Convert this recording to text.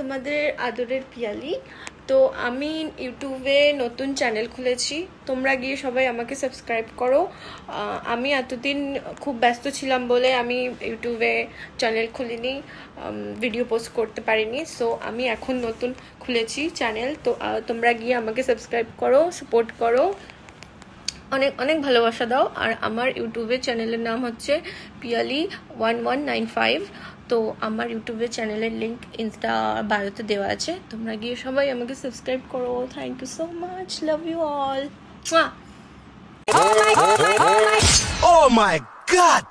তোমাদের আদরের পিয়ালি। তো আমি ইউটিউবে নতুন চ্যানেল খুলেছি, তোমরা গিয়ে সবাই আমাকে সাবস্ক্রাইব করো। আমি এতদিন খুব ব্যস্ত ছিলাম বলে আমি ইউটিউবে চ্যানেল খুলিনি, ভিডিও পোস্ট করতে পারিনি। সো আমি এখন নতুন খুলেছি চ্যানেল, তো তোমরা গিয়ে আমাকে সাবস্ক্রাইব করো, সাপোর্ট করো, অনেক অনেক ভালোবাসা দাও। আর আমার ইউটিউবের চ্যানেলের নাম হচ্ছে পিয়ালি 1195। তো আমার ইউটিউবের চ্যানেলের লিঙ্ক ইনস্টা বায়োতে দেওয়া আছে, তোমরা গিয়ে সবাই আমাকে সাবস্ক্রাইব করো। Thank you so much, love you all. Oh my God!